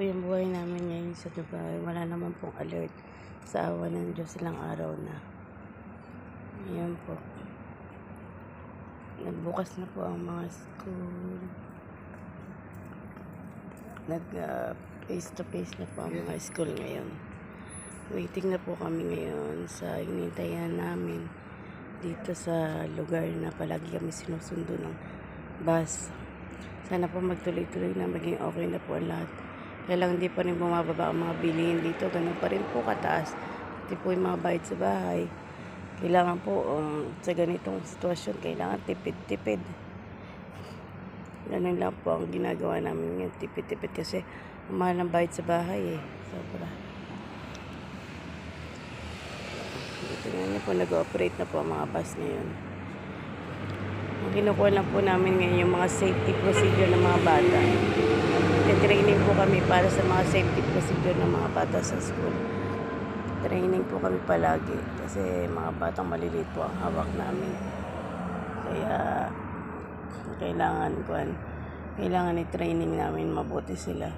po yung buhay namin ngayon sa Dubai. Wala naman pong alert sa awa ng Diyos ilang araw na. Ayan po. Nagbukas na po ang mga school. Face to face na po ang mga school ngayon. Waiting na po kami ngayon sa inintayan namin dito sa lugar na palagi kami sinusundo ng bus. Sana po magtuloy-tuloy na, maging okay na po ang lahat. Kaya lang hindi pa rin bumababa ang mga bilihin dito. Ganun pa rin po kataas. Pati po yung mga bayad sa bahay. Kailangan po sa ganitong sitwasyon, kailangan tipid-tipid. Ganun lang po ang ginagawa namin ngayon, tipid-tipid kasi mahal ng bayad sa bahay eh. Sobra. Tingnan niyo po, nag-ooperate na po ang mga bus ngayon. Ang kinukuha lang po namin ngayon yung mga safety procedure ng mga bata. Training po kami para sa mga safety procedure ng mga bata sa school. Training po kami palagi kasi mga batang maliliit po ang hawak namin. Kaya kailangan i-training namin mabuti sila.